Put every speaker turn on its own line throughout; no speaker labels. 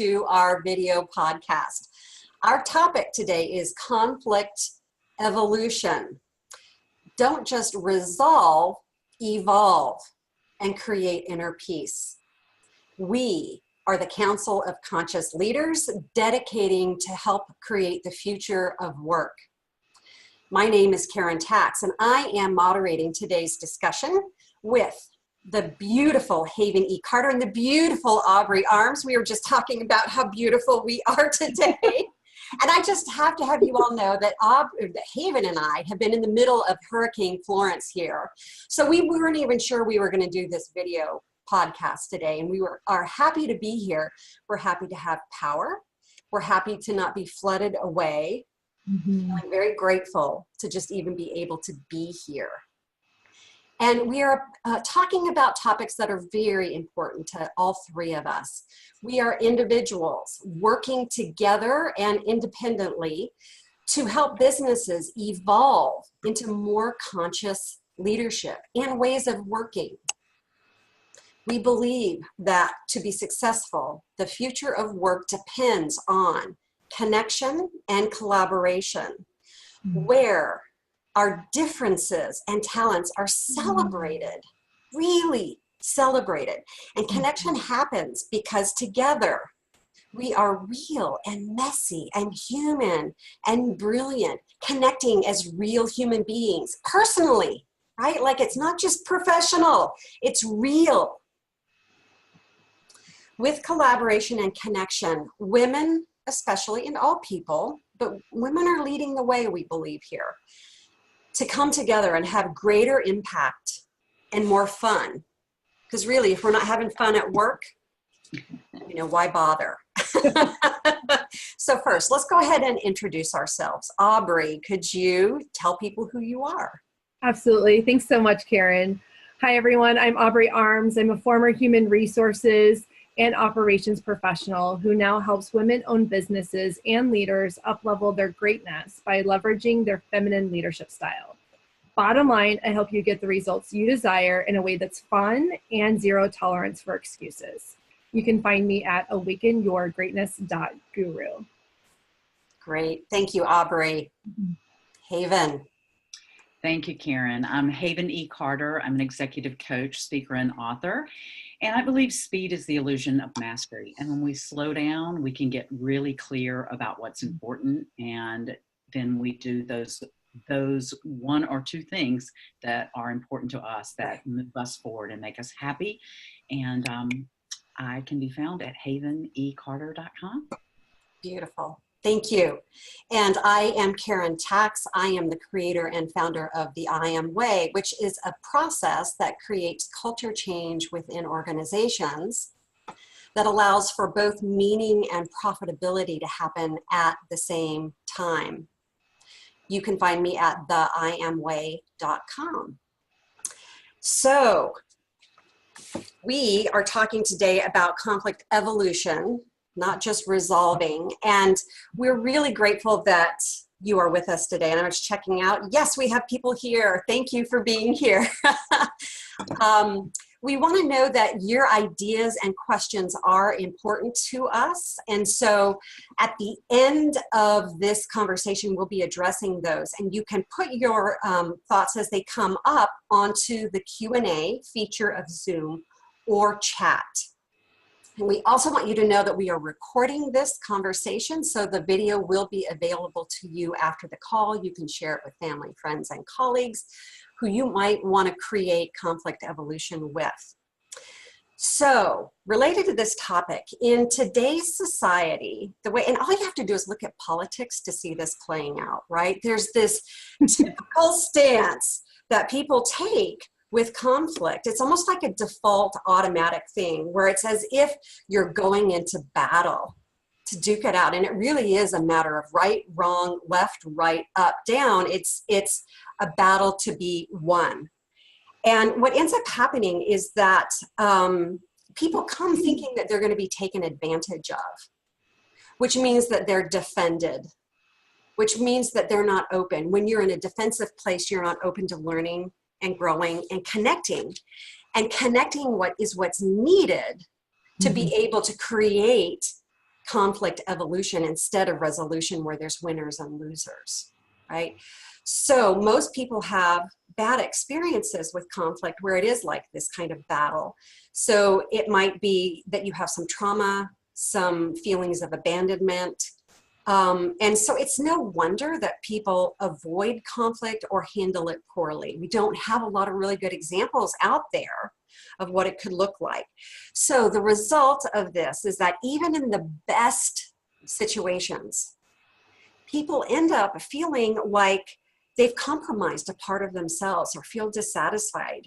to our video podcast. Our topic today is conflict evolution. Don't just resolve, evolve, and create inner peace. We are the Council of Conscious Leaders dedicating to help create the future of work. My name is Karen Tax, and I am moderating today's discussion with the beautiful Haven E. Carter and the beautiful Aubrey Arms. We were just talking about how beautiful we are today. And I just have to have you all know that Haven and I have been in the middle of Hurricane Florence here. So we weren't even sure we were going to do this video podcast today. And we are happy to be here. We're happy to have power. We're happy to not be flooded away. I'm very grateful to just even be able to be here. And we are talking about topics that are very important to all three of us. We are individuals working together and independently to help businesses evolve into more conscious leadership and ways of working. We believe that to be successful, the future of work depends on connection and collaboration, where our differences and talents are celebrated, really celebrated. And connection happens because together we are real and messy and human and brilliant, connecting as real human beings, personally, right? Like it's not just professional, it's real. With collaboration and connection, women especially, and all people, but women are leading the way, we believe here, to come together and have greater impact and more fun. Because really, if we're not having fun at work, why bother? So first, let's go ahead and introduce ourselves. Aubrey, could you tell people who you are?
Absolutely. Thanks so much, Karen. Hi, everyone. I'm Aubrey Arms. I'm a former human resources and operations professional who now helps women-owned businesses and leaders up-level their greatness by leveraging their feminine leadership style. Bottom line, I help you get the results you desire in a way that's fun and zero tolerance for excuses. You can find me at awakenyourgreatness.guru.
Great. Thank you, Aubrey. Haven.
Thank you, Karen. I'm Haven E. Carter. I'm an executive coach, speaker, and author. And I believe speed is the illusion of mastery. And when we slow down, we can get really clear about what's important. And then we do those one or two things that are important to us that move us forward and make us happy. And I can be found at havenecarter.com.
Beautiful. Thank you. And I am Karen Tax. I am the creator and founder of the I Am Way, which is a process that creates culture change within organizations that allows for both meaning and profitability to happen at the same time. You can find me at theiamway.com. So we are talking today about conflict evolution, not just resolving. And we're really grateful that you are with us today. And I was checking out, yes, we have people here. Thank you for being here. We want to know that your ideas and questions are important to us. And so at the end of this conversation, we'll be addressing those. And you can put your thoughts as they come up onto the Q&A feature of Zoom or chat. And we also want you to know that we are recording this conversation, so the video will be available to you after the call. You can share it with family, friends, and colleagues who you might want to create conflict evolution with. So, related to this topic, in today's society, and all you have to do is look at politics to see this playing out, right? There's this typical stance that people take with conflict. It's almost like a default automatic thing where it's as if you're going into battle to duke it out. And it really is a matter of right, wrong, left, right, up, down. It's a battle to be won. And what ends up happening is that people come thinking that they're going to be taken advantage of, which means that they're defended, which means that they're not open. When you're in a defensive place, you're not open to learning and growing and connecting what's needed to be able to create conflict evolution instead of resolution where there's winners and losers, right? So most people have bad experiences with conflict where it is like this kind of battle. So it might be that you have some trauma, some feelings of abandonment. And so it's no wonder that people avoid conflict or handle it poorly. We don't have a lot of really good examples out there of what it could look like. So the result of this is that even in the best situations, people end up feeling like they've compromised a part of themselves or feel dissatisfied.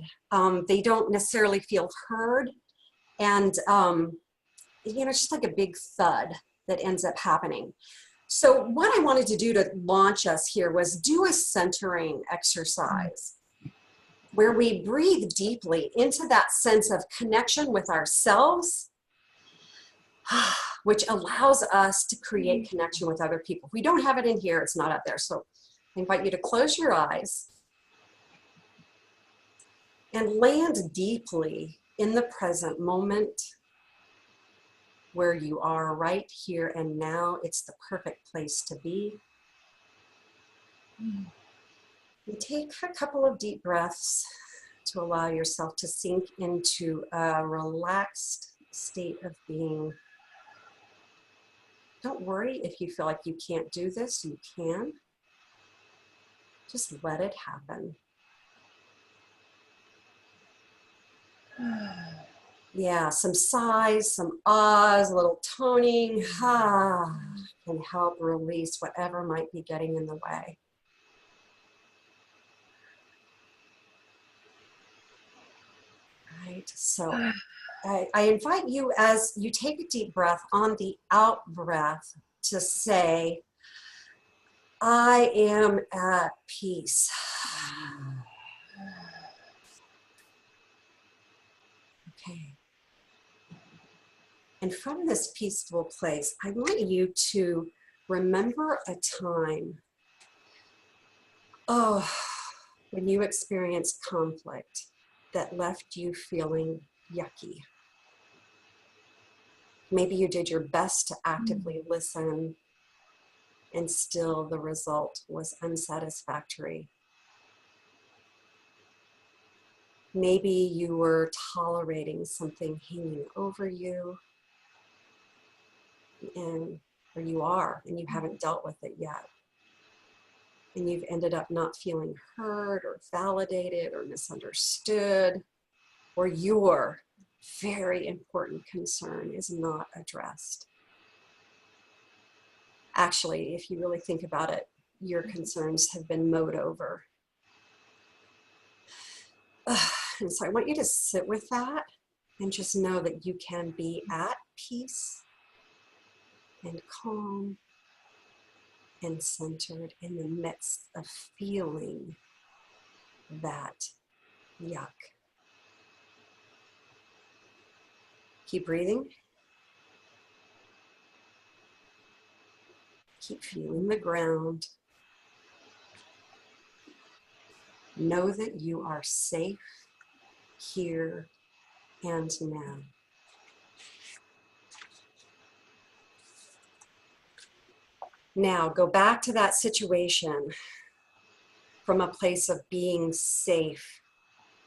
They don't necessarily feel heard. And, it's just like a big thud that ends up happening. So what I wanted to do to launch us here was do a centering exercise where we breathe deeply into that sense of connection with ourselves, which allows us to create connection with other people. If we don't have it in here, it's not up there. So I invite you to close your eyes and land deeply in the present moment where you are right here and now. It's the perfect place to be. And take a couple of deep breaths to allow yourself to sink into a relaxed state of being. Don't worry if you feel like you can't do this, you can. Just let it happen. Yeah, some sighs, some ahs, a little toning, can help release whatever might be getting in the way. Right, so I invite you as you take a deep breath on the out breath to say, I am at peace. Okay. And from this peaceful place, I want you to remember a time, when you experienced conflict that left you feeling yucky. Maybe you did your best to actively listen, and still the result was unsatisfactory. Maybe you were tolerating something hanging over you, or you are, and you haven't dealt with it yet. And you've ended up not feeling heard or validated or misunderstood, or your very important concern is not addressed. Actually, if you really think about it, your concerns have been mowed over. And so I want you to sit with that and just know that you can be at peace and calm and centered in the midst of feeling that yuck. Keep breathing. Keep feeling the ground. Know that you are safe here and now. Now go back to that situation from a place of being safe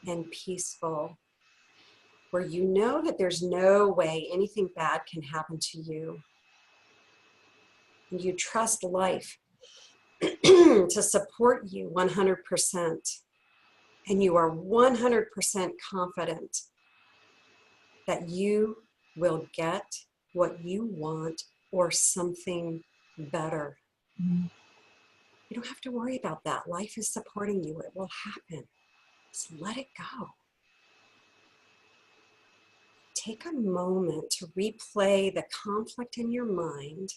and peaceful, where you know that there's no way anything bad can happen to you. And you trust life to support you 100%. And you are 100% confident that you will get what you want or something better. Mm-hmm. You don't have to worry about that. Life is supporting you. It will happen. Just let it go. Take a moment to replay the conflict in your mind,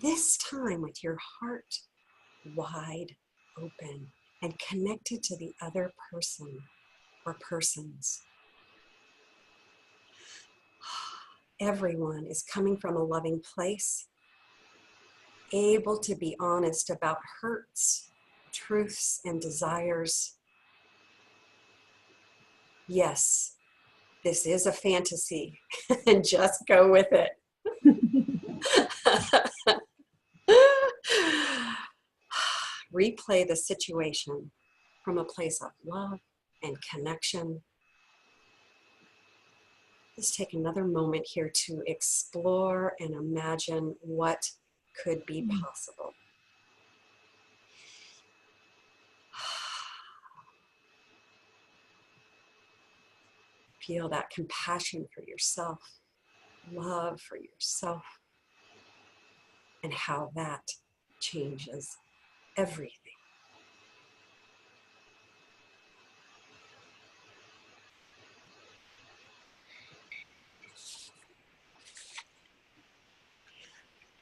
this time with your heart wide open and connected to the other person or persons. Everyone is coming from a loving place, able to be honest about hurts, truths, and desires. Yes, this is a fantasy, and just go with it. replay the situation from a place of love and connection. Let's take another moment here to explore and imagine what could be possible. Feel that compassion for yourself, love for yourself, and how that changes everything.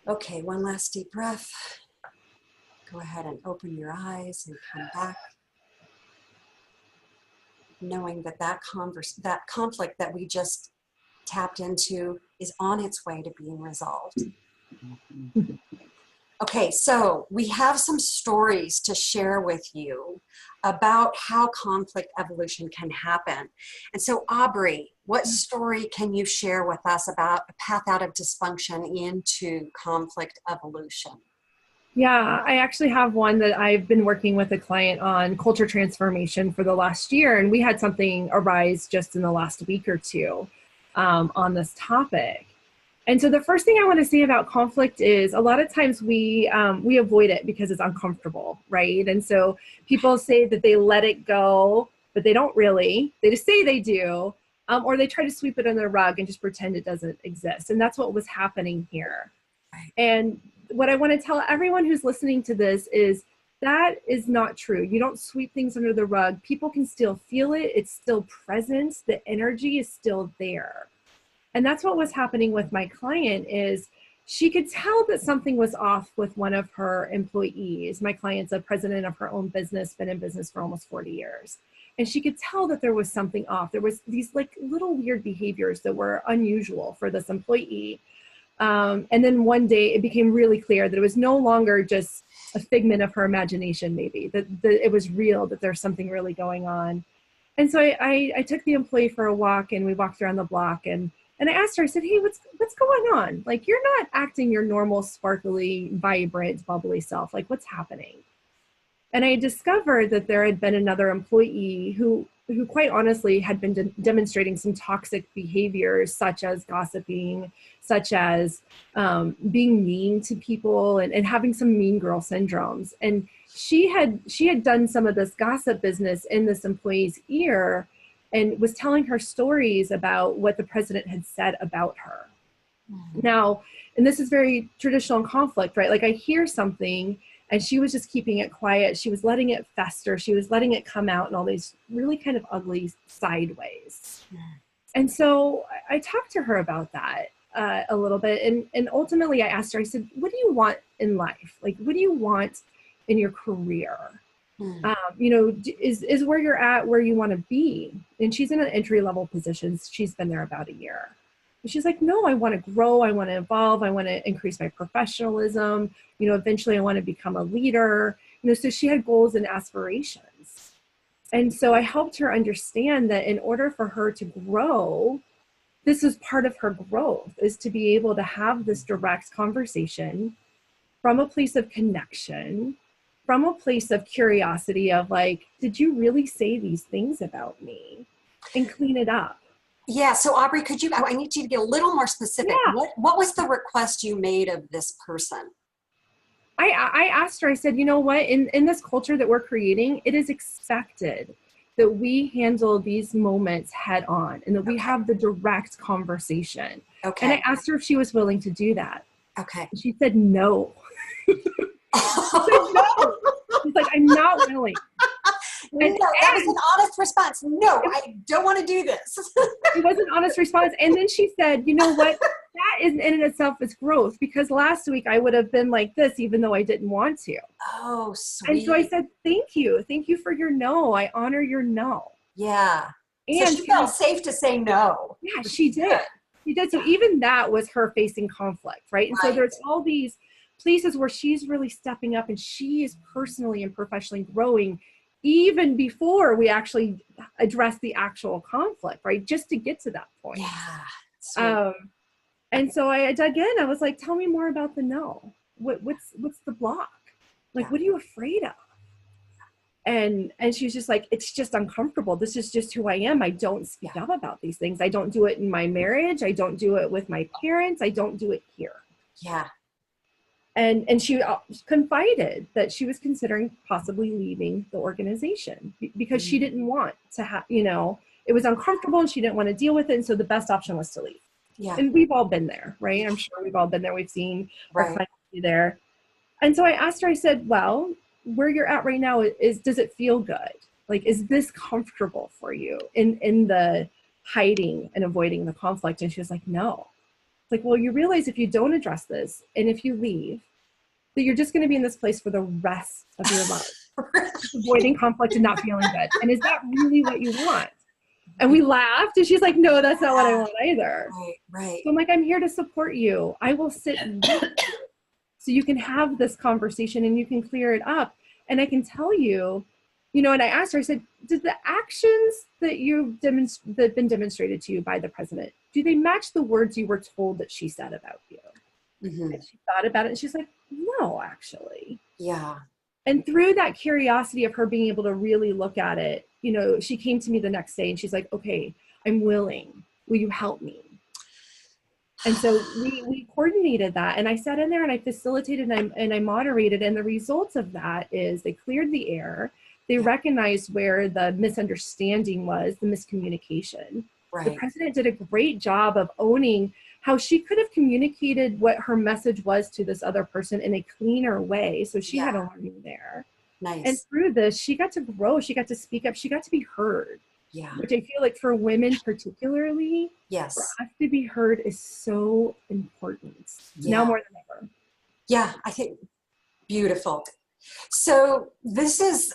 Okay, one last deep breath. Go ahead and open your eyes and come back, knowing that that conflict that we just tapped into is on its way to being resolved. Okay, so we have some stories to share with you about how conflict evolution can happen. And so, Aubrey, what story can you share with us about a path out of dysfunction into conflict evolution?
Yeah, I actually have one that I've been working with a client on culture transformation for the last year, and we had something arise just in the last week or two on this topic. And so the first thing I want to say about conflict is a lot of times we avoid it because it's uncomfortable, right? And so people say that they let it go, but they don't really. They just say they do, or they try to sweep it under the rug and just pretend it doesn't exist. And that's what was happening here. And what I want to tell everyone who's listening to this is that is not true. You don't sweep things under the rug. People can still feel it. It's still present. The energy is still there. And that's what was happening with my client is she could tell that something was off with one of her employees. My client's a president of her own business, been in business for almost 40 years. And she could tell that there was something off. There was these like little weird behaviors that were unusual for this employee. And then one day it became really clear that it was no longer just a figment of her imagination, maybe, that it was real, that there's something really going on. And so I took the employee for a walk and we walked around the block and I asked her, I said, hey, what's going on? Like, you're not acting your normal, sparkly, vibrant, bubbly self. Like, what's happening? And I discovered that there had been another employee who quite honestly had been demonstrating some toxic behaviors, such as gossiping, such as being mean to people and having some mean girl syndromes. And she had done some of this gossip business in this employee's ear and was telling her stories about what the president had said about her. Mm-hmm. Now, and this is very traditional in conflict, right? Like I hear something and she was just keeping it quiet. She was letting it fester. She was letting it come out in all these really kind of ugly sideways. Mm-hmm. And so I talked to her about that a little bit. And ultimately I asked her, I said, what do you want in life? Like, what do you want in your career? Is where you're at where you want to be? And she's in an entry-level position. She's been there about a year. And she's like, no, I want to grow. I want to evolve. I want to increase my professionalism. Eventually I want to become a leader. So she had goals and aspirations. And so I helped her understand that in order for her to grow, this is part of her growth, is to be able to have this direct conversation from a place of connection, from a place of curiosity of like, did you really say these things about me? And clean it up.
Yeah. So Aubrey, I need you to get a little more specific. Yeah. What was the request you made of this person?
I asked her, I said, you know what, in this culture that we're creating, it is expected that we handle these moments head on and that we have the direct conversation. Okay. And I asked her if she was willing to do that.
Okay.
And she said, no. No. She's like, I'm not willing.
No, that was an honest response. No, I don't want to do this.
It was an honest response. And then she said, you know what? That is in and itself is growth, because last week I would have been like this, even though I didn't want to.
Oh, sweet.
And so I said, thank you. Thank you for your no. I honor your no.
Yeah.
And
so she felt safe to say no.
Yeah, she did. She did. So even that was her facing conflict, right? And so there's all these places where she's really stepping up and she is personally and professionally growing even before we actually address the actual conflict, right? Just to get to that point.
Yeah.
And so I dug in. I was like, tell me more about the no. What's the block? Like, what are you afraid of? And she was just like, it's just uncomfortable. This is just who I am. I don't speak up about these things. I don't do it in my marriage. I don't do it with my parents. I don't do it here.
Yeah.
And she confided that she was considering possibly leaving the organization because she didn't want to have, it was uncomfortable and she didn't want to deal with it. And so the best option was to leave.
Yeah.
And we've all been there, right? I'm sure we've all been there. We've seen our clients be there. And so I asked her, I said, well, where you're at right now does it feel good? Like, is this comfortable for you in the hiding and avoiding the conflict? And she was like, no. It's like, well, you realize if you don't address this and if you leave, that you're just going to be in this place for the rest of your life, avoiding conflict and not feeling good. And is that really what you want? And we laughed and she's like, no, that's not what I want either.
Right.
So I'm like, I'm here to support you. I will sit with you so you can have this conversation and you can clear it up. And I can tell you, and I asked her, I said, did the actions that that have been demonstrated to you by the president, do they match the words you were told that she said about you?
Mm-hmm.
And she thought about it and she's like, no, actually.
Yeah.
And through that curiosity of her being able to really look at it, she came to me the next day and she's like, okay, I'm willing. Will you help me? And so we coordinated that, and I sat in there and I facilitated and I moderated, and the results of that is they cleared the air. They recognized where the misunderstanding was, the miscommunication.
Right.
The president did a great job of owning how she could have communicated what her message was to this other person in a cleaner way. So she had a learning there.
Nice.
And through this, she got to grow. She got to speak up. She got to be heard.
Yeah.
Which I feel like for women particularly, for us to be heard is so important now more than ever.
Yeah, I think beautiful. So this is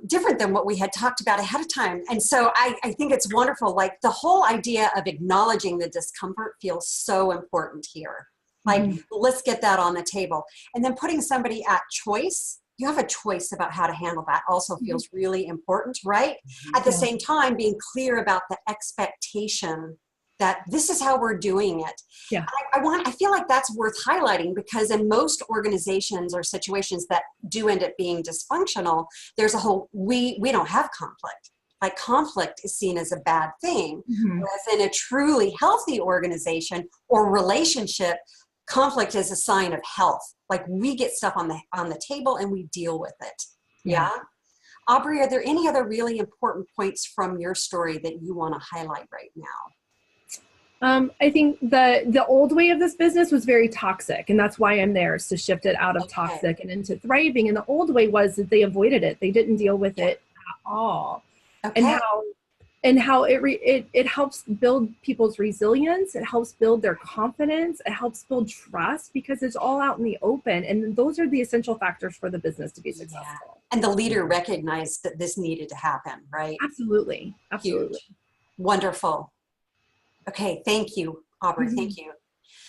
different than what we had talked about ahead of time. And so I think it's wonderful. Like the whole idea of acknowledging the discomfort feels so important here. Like, let's get that on the table. And then putting somebody at choice, you have a choice about how to handle that also feels really important, right? At the same time, being clear about the expectation that this is how we're doing it.
Yeah.
I feel like that's worth highlighting because in most organizations or situations that do end up being dysfunctional, there's a whole, we don't have conflict. Like conflict is seen as a bad thing. Whereas in a truly healthy organization or relationship, conflict is a sign of health. Like we get stuff on the table and we deal with it. Yeah. Aubrey, are there any other really important points from your story that you want to highlight right now?
I think the old way of this business was very toxic, and that's why I'm there, is to shift it out of toxic and into thriving. And the old way was that they avoided it. They didn't deal with it at all. And how it helps build people's resilience. It helps build their confidence. It helps build trust because it's all out in the open. And those are the essential factors for the business to be successful.
And the leader recognized that this needed to happen, right?
Absolutely. Absolutely.
Huge. Wonderful. Okay. Thank you, Aubrey. Thank you.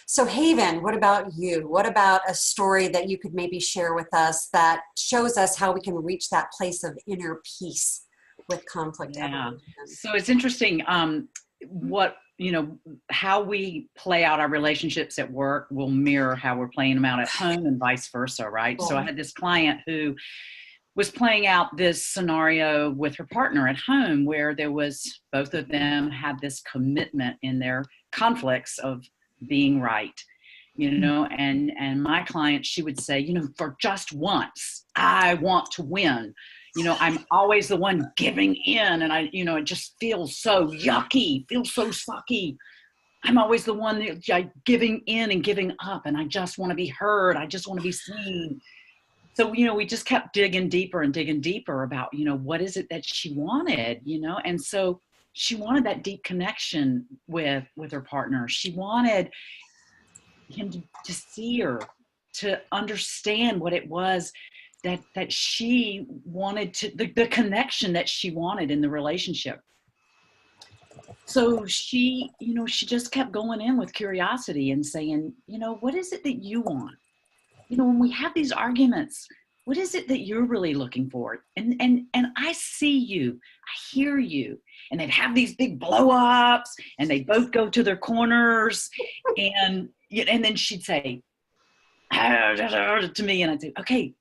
So Haven, what about you? What about a story that you could maybe share with us that shows us how we can reach that place of inner peace with conflict?
So it's interesting how we play out our relationships at work will mirror how we're playing them out at home and vice versa, right? So I had this client who was playing out this scenario with her partner at home where there was, both of them had this commitment in their conflicts of being right, and my client, she would say, for just once, I want to win. I'm always the one giving in, and it just feels so yucky, feels so sucky. I'm always the one that giving in and giving up, and I just want to be heard. I just want to be seen. So, we just kept digging deeper and digging deeper about, what is it that she wanted, and so she wanted that deep connection with her partner. She wanted him to see her, to understand what it was that she wanted the connection that she wanted in the relationship. So she just kept going in with curiosity and saying, what is it that you want? When we have these arguments, what is it that you're really looking for? And I see you, I hear you. And they'd have these big blow ups and they both go to their corners and then she'd say to me, and I'd say, okay,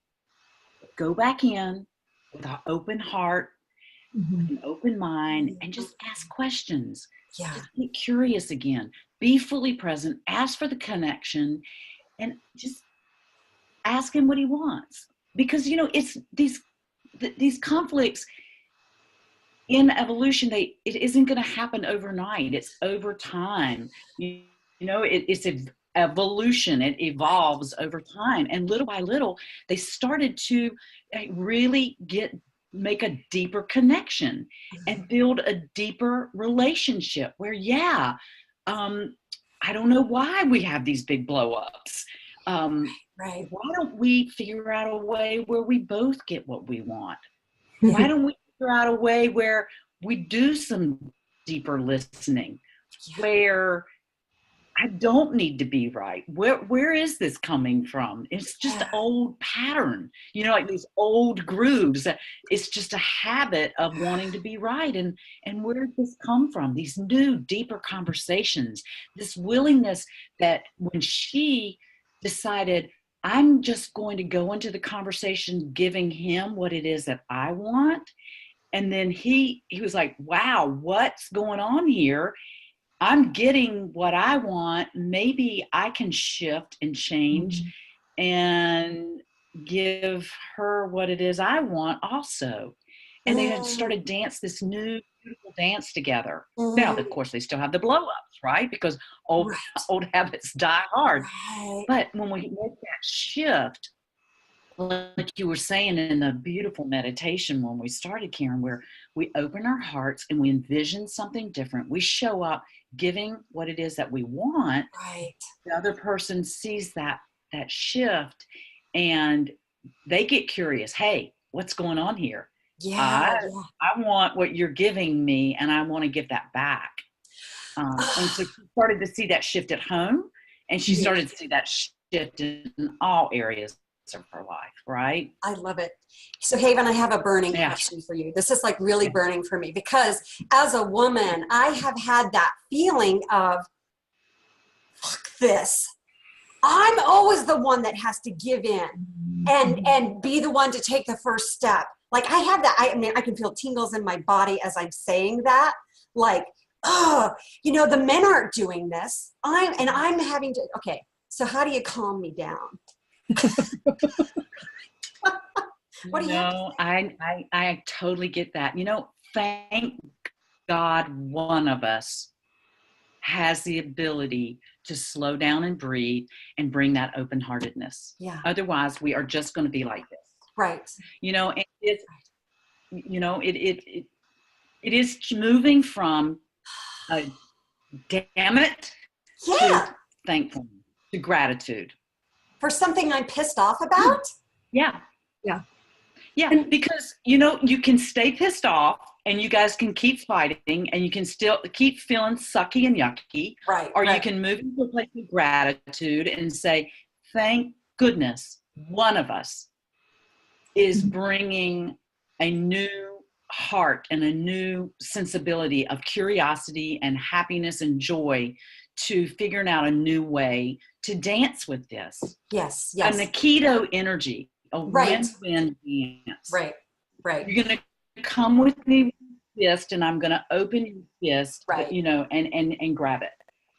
go back in with an open heart, an open mind, and just ask questions.
Yeah.
Just get curious again. Be fully present. Ask for the connection, and just ask him what he wants. Because it's these conflicts in evolution. It isn't going to happen overnight. It's over time. It's evolution. It evolves over time, and little by little, they started to really make a deeper connection and build a deeper relationship where, I don't know why we have these big blow-ups.
Right.
Why don't we figure out a way where we both get what we want? Why don't we figure out a way where we do some deeper listening, where I don't need to be right? Where is this coming from? It's just an old pattern, like these old grooves. It's just a habit of wanting to be right. And where did this come from? These new, deeper conversations, this willingness that when she decided, I'm just going to go into the conversation giving him what it is that I want. And then he was like, wow, what's going on here? I'm getting what I want. Maybe I can shift and change and give her what it is I want also. And they had started this new beautiful dance together. Now, of course, they still have the blow-ups, right? Because old habits die hard.
Right.
But when we make that shift, like you were saying in the beautiful meditation when we started, Karen, where we open our hearts and we envision something different. We show up giving what it is that we want.
Right.
The other person sees that shift and they get curious. Hey, what's going on here? I want what you're giving me, and I want to give that back. And so she started to see that shift at home, and she started to see that shift in all areas of her life, right?
I love it. So Haven, I have a burning question for you. This is like really burning for me, because as a woman, I have had that feeling of, fuck this. I'm always the one that has to give in and be the one to take the first step. Like I have that, I mean, I can feel tingles in my body as I'm saying that, like, the men aren't doing this. I'm having to, okay, so how do you calm me down? What do you have to say?
I totally get that. Thank God one of us has the ability to slow down and breathe and bring that open-heartedness.
Yeah.
Otherwise, we are just going to be like this.
Right.
And it is moving from damn it to thankfulness, to gratitude.
For something I'm pissed off about?
Yeah. Because, you can stay pissed off and you guys can keep fighting and you can still keep feeling sucky and yucky.
Right.
Or you can move into a place of gratitude and say, thank goodness one of us is bringing a new heart and a new sensibility of curiosity and happiness and joy to figuring out a new way to dance with this.
Yes.
A Nikito energy, a win-win dance.
Right.
You're going to come with me with your fist, and I'm going to open your fist, and grab it.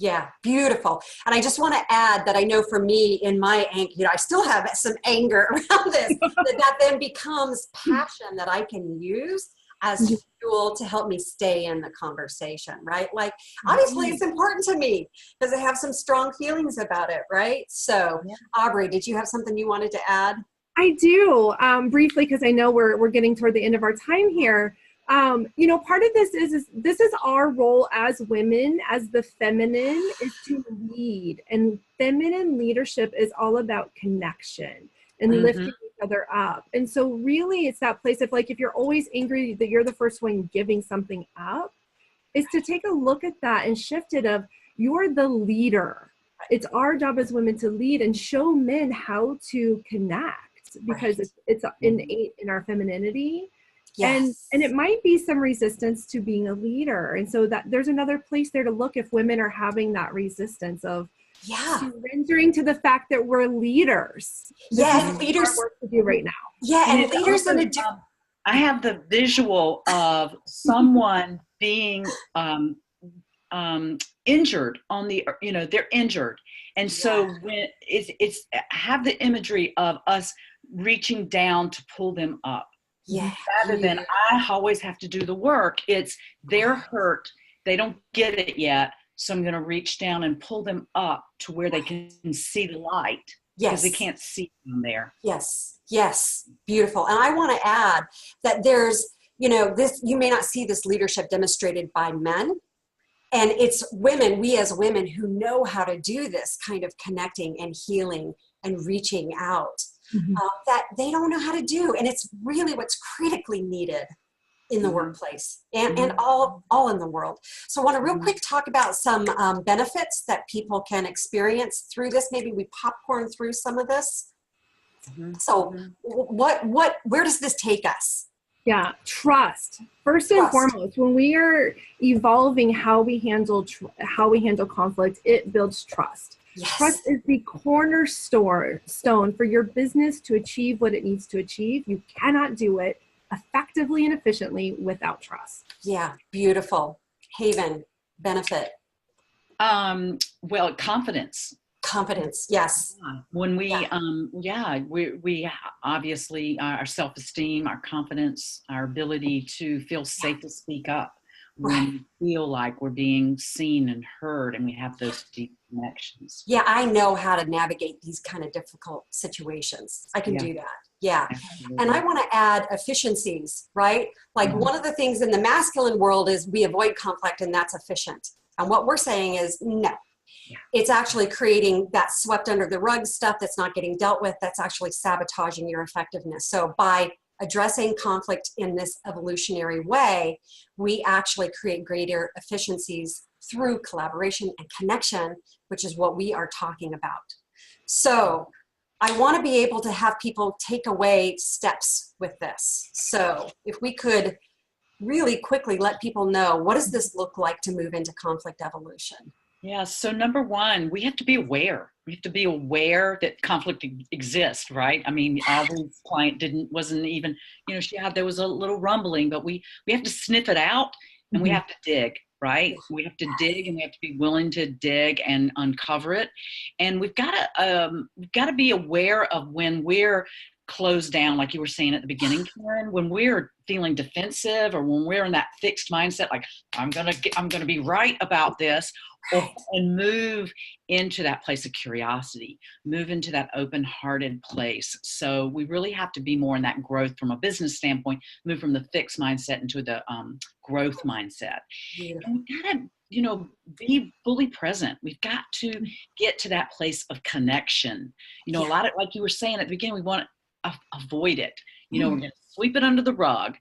Yeah, beautiful. And I just want to add that I know for me in my anger, I still have some anger around this, that then becomes passion that I can use as fuel to help me stay in the conversation, right? Like, obviously it's important to me because I have some strong feelings about it, right? So Aubrey, did you have something you wanted to add?
I do, briefly, because I know we're getting toward the end of our time here. Part of this is our role as women, as the feminine, is to lead. And feminine leadership is all about connection and lifting each other up. And so really it's that place of, like, if you're always angry that you're the first one giving something up, is to take a look at that and shift it of, you're the leader. It's our job as women to lead and show men how to connect, because it's innate in our femininity.
Yes.
And it might be some resistance to being a leader. And so that there's another place there to look if women are having that resistance of surrendering to the fact that we're leaders.
Yeah, leaders
work to do right now.
Yeah, and leaders in a different.
I have the visual of someone being injured on the, they're injured. And so when it's have the imagery of us reaching down to pull them up.
Yeah.
Rather than I always have to do the work. It's they're hurt. They don't get it yet. So I'm going to reach down and pull them up to where they can see the light. Because they can't see them there.
Yes. Yes. Beautiful. And I want to add that there's, this, you may not see this leadership demonstrated by men. And it's women, we as women who know how to do this kind of connecting and healing and reaching out that they don't know how to do. And it's really what's critically needed in the workplace and all in the world. So I want to real quick talk about some benefits that people can experience through this. Maybe we popcorn through some of this. So where does this take us?
Yeah, trust. First and foremost, when we are evolving how we handle conflict, it builds trust. Yes. Trust is the cornerstone for your business to achieve what it needs to achieve. You cannot do it effectively and efficiently without trust.
Yeah, beautiful. Haven, benefit.
Well, confidence.
Confidence, yes.
When we, we obviously our self-esteem, our confidence, our ability to feel safe to speak up. When we feel like we're being seen and heard and we have those deep connections.
Yeah, I know how to navigate these kind of difficult situations. I can do that. Yeah. Absolutely. And I want to add efficiencies, right? Like one of the things in the masculine world is we avoid conflict and that's efficient. And what we're saying is no. Yeah. It's actually creating that swept under the rug stuff that's not getting dealt with, that's actually sabotaging your effectiveness. So by addressing conflict in this evolutionary way, we actually create greater efficiencies through collaboration and connection, which is what we are talking about. So I want to be able to have people take away steps with this. So if we could really quickly let people know, what does this look like to move into conflict evolution?
Yeah, so number one, we have to be aware. We have to be aware that conflict exists, right? I mean, Aubrey's client wasn't even, there was a little rumbling, but we have to sniff it out and we have to dig, right? We have to dig and we have to be willing to dig and uncover it. And we've got to be aware of when we're closed down, like you were saying at the beginning, Karen, when we're feeling defensive or when we're in that fixed mindset, like I'm gonna be right about this, and move into that place of curiosity, move into that open-hearted place. So we really have to be more in that growth from a business standpoint, move from the fixed mindset into the growth mindset. Yeah. And we gotta, be fully present. We've got to get to that place of connection. A lot of, like you were saying at the beginning, we want to avoid it. We're going to sweep it under the rug.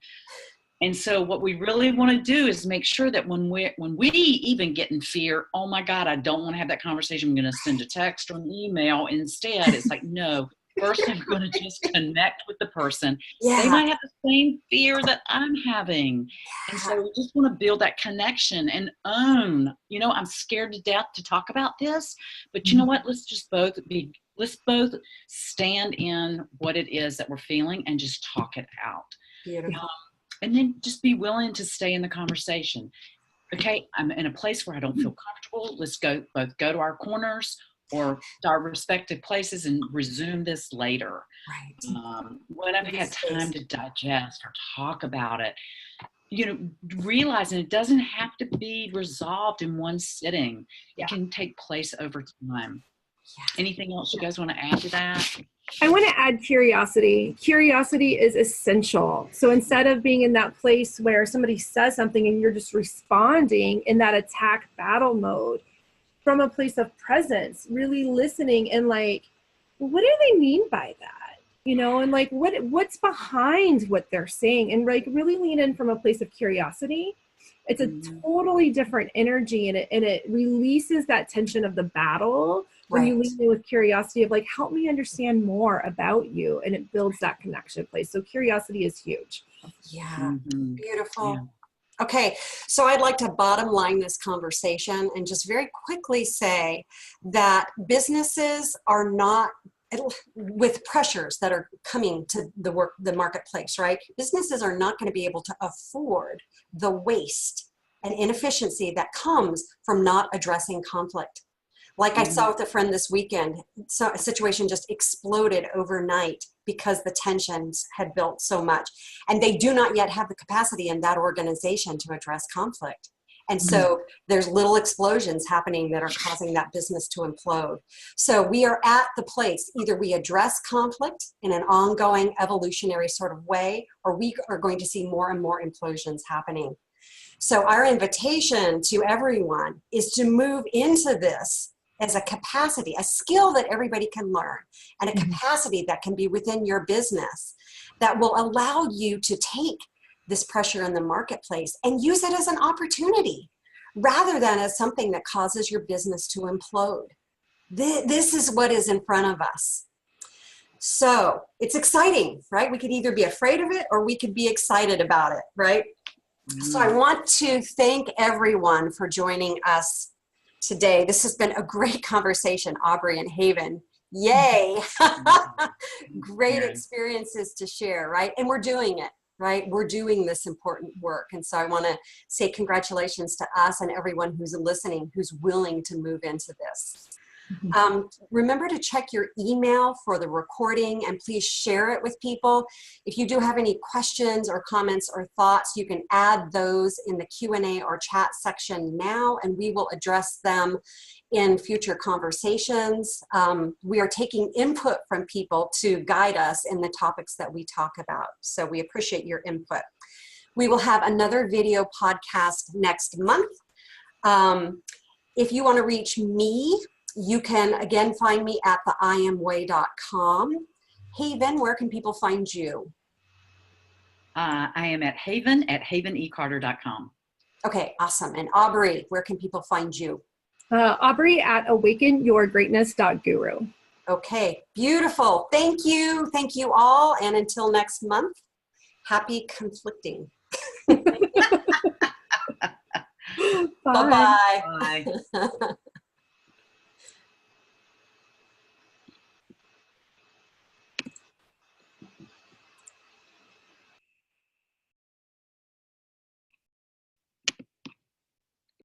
And so what we really want to do is make sure that when we even get in fear, oh my God, I don't want to have that conversation, I'm going to send a text or an email instead. It's like, no, first I'm going to just connect with the person. Yeah. They might have the same fear that I'm having. And so we just want to build that connection and own, I'm scared to death to talk about this, but you know what? Let's both stand in what it is that we're feeling and just talk it out.
Beautiful.
And then just be willing to stay in the conversation. Okay, I'm in a place where I don't feel comfortable. Let's both go to our corners or to our respective places and resume this later.
Right.
When I've had time to digest or talk about it, realizing it doesn't have to be resolved in one sitting. It can take place over time. Yeah. Anything else you guys want to add to that?
I want to add curiosity. Curiosity is essential. So instead of being in that place where somebody says something and you're just responding in that attack battle mode, from a place of presence, really listening and like, what do they mean by that? And like what's behind what they're saying, and like really lean in from a place of curiosity. It's a totally different energy, and it releases that tension of the battle when you lean in with curiosity of like, help me understand more about you, and it builds that connection place. So curiosity is huge.
Yeah, beautiful. Yeah. Okay, so I'd like to bottom line this conversation and just very quickly say that businesses are not with pressures that are coming to the marketplace, right? Businesses are not going to be able to afford the waste and inefficiency that comes from not addressing conflict. Like I saw with a friend this weekend, so a situation just exploded overnight because the tensions had built so much. And they do not yet have the capacity in that organization to address conflict. And so there's little explosions happening that are causing that business to implode. So we are at the place, either we address conflict in an ongoing evolutionary sort of way, or we are going to see more and more implosions happening. So our invitation to everyone is to move into this as a capacity, a skill that everybody can learn, and a capacity that can be within your business that will allow you to take this pressure in the marketplace and use it as an opportunity rather than as something that causes your business to implode. This is what is in front of us. So it's exciting, right? We could either be afraid of it or we could be excited about it, right? So I want to thank everyone for joining us today. This has been a great conversation, Aubrey and Haven. Yay! Great experiences to share, right? And we're doing it, right? We're doing this important work. And so I want to say congratulations to us and everyone who's listening, who's willing to move into this. Remember to check your email for the recording and please share it with people. If you do have any questions or comments or thoughts, you can add those in the Q&A or chat section now, and we will address them in future conversations. We are taking input from people to guide us in the topics that we talk about. So we appreciate your input. We will have another video podcast next month. If you want to reach me, you can again find me at theiamway.com. Haven, where can people find you?
I am at havenecarter.com.
Okay, awesome. And Aubrey, where can people find you?
Aubrey at awakenyourgreatness.guru.
Okay, beautiful. Thank you. Thank you all. And until next month, happy conflicting.
Bye.
Bye-bye.
Bye.